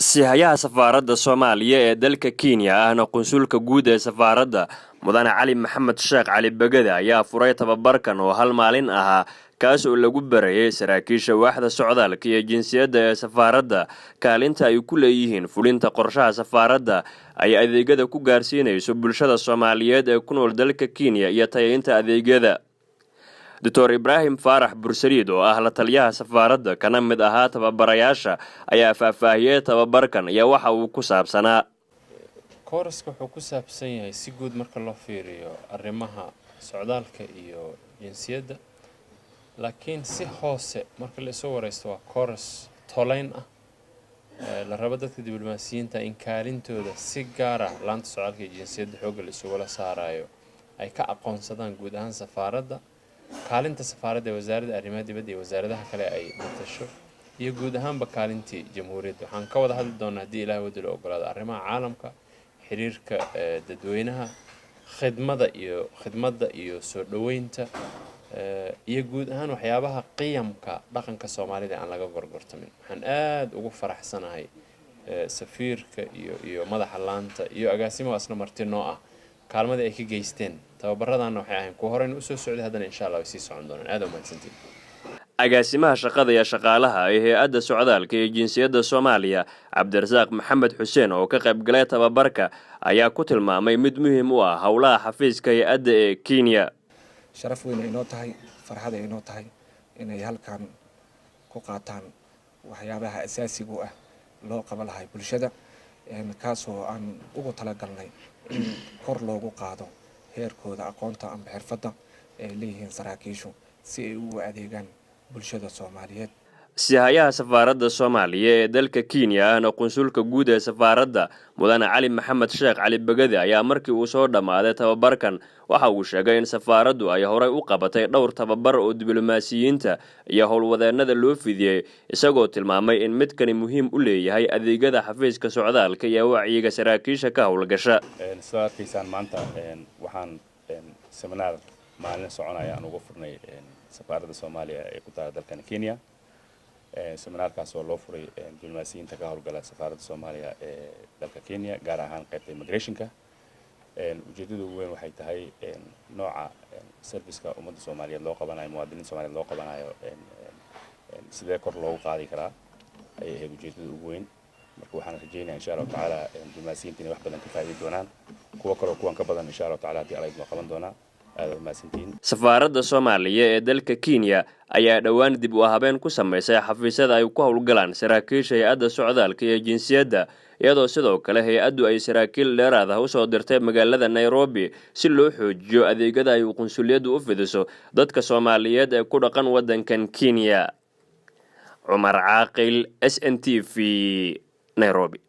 Sihayaha safaaradda Soomaaliya ee dalka Kenya ahna qunsulka guud ee safaaradda Mudane Cali Maxamed Sheekh Cali Bagada ayaa furay tababarkan oo hal maalin ahaa kaas oo lagu barayay saraakiisha waaxda socdaalka iyo jinsiyadda ee safaaradda kaalinta ay ku leeyihiin fulinta qorshaha safaaradda ay adeegyada ku gaarsiinayso bulshada Soomaaliyeed ee ku nool dalka Kenya iyo tayeynta adeegyada. Dr. Ibrahim Farax Bursariid oo ah la taliyaha safaaradda kana mid ahaa tababarayaasha ayaa faahfaahiyay tababarkan iyo waxa uu ku saabsanaa. Kooraska wuxuu ku saabsan yahay si guud marka loo fiiriyo arrimaha socdaalka iyo jinsiyadda, laakiin si hoose marka la soo wareysto waa kooras toleyn ah la rabo dadka diblomaasiyiinta in kaalintooda si gaar ah laanta socdaalka iyo jinsiyadda xoogga la isugu saarayo ay ka aqoonsadaan guud ahaan safaaradda, kaalinta safaaradda ee wasaaradda arrimaha dibadda iyo wasaaradaha kale ay matasho iyo guud ahaanba kaalintii jamhuuriyadda. Waxaan ka wada hadli doonaa haddii Ilaahay waddo la ogolaado arrimaha caalamka, xiriirka dadweynaha, khidmadda iyo soo dhaweynta iyo guud ahaan waxyaabaha qiyamka dhaqanka Soomaalida aan laga gorgortamin. Waxaan aad ugu faraxsanahay safiirka iyo madaxa laanta iyo agaasimaha asna martino ah kaalmada ay ka geysteen tababaradana waxay ahayn ku horeen u soo socday haddana insha Allah way sii socon doonaan. Aad u mahadsantiin. Agaasimaha shaqada iyo shaqaalaha ee hay'adda socdaalka iyo jinsiyadda Soomaaliya Cabdirasaaq Maxamed Xuseen oo ka qayb galay tababarka ayaa ku tilmaamay mid muhiim u ah hawlaha xafiiska hay'adda ee Kenya. Sharaf weyn inoo tahay, farxad inoo tahay inay halkan ku qaataan waxyaabaha asaasiga ah loo qaban lahaa bulshada kaasoo aan ugu talagalnay in kor loogu qaado heerkooda aqoonta ama xirfadda ee leeyihiin saraakiishu si ay ugu adeegaan bulshada Soomaaliyeed. Sihayaha safaaradda Soomaaliya ee dalka Kenya ahna qunsulka guud ee safaaradda Mudane Cali Maxamed Sheekh Cali Bagada ayaa markii uu soo dhamaaday tababarkan waxa uu sheegay in safaaraddu ay horay u qabatay dhowr tababar oo diblomaasiyiinta iyo howlwadeennada loo fidiyay isagoo tilmaamay in midkani muhiim u leeyahay adeegyada xafiiska socdaalka iyo wacyiga saraakiisha ka howlgasha. Saraakiishan maanta waxaan seminar maalin soconaya aan ugu furnay safaaradda Soomaaliya ee ku taal dalka Kenya. Seminarkaas oo loo furay diblomaasiyiinta ka howlgala safaaradda Soomaaliya ee dalka Kenya gaar ahaan qaybta immigrationka. Ujeedadu ugu weyn waxay tahay nooca serviceka ummadda Soomaaliyeed loo qabanayo muwaadiniinta Soomaaliyeed loo qabanayo sidee kor loogu qaadi karaa ay ahayd ujeedada ugu weyn. Marka waxaan rajaynayaa insha Allah tacaala diblomaasiyiinta inay wax badan ka faa'iidi doonaan kuwan ka badan insha Allah tacaala haddii Alla idin qaban doonaa. Safaaradda Soomaaliya ee dalka Kenya ayaa dhawaan dib u habeen ku sameysay xafiisyada ay ku howlgalaan saraakiisha hay'adda socdaalka iyo jinsiyadda iyadoo sidoo kale hay'addu ay saraakiil dheeraad ah u soo dirtay magaalada Nairobi si loo xoojiyo adeegyada ay qunsuliyaddu u fidiso dadka Soomaaliyeed ee ku dhaqan waddankan Kenya. Umar Caaqil, SNTV, Nairobi.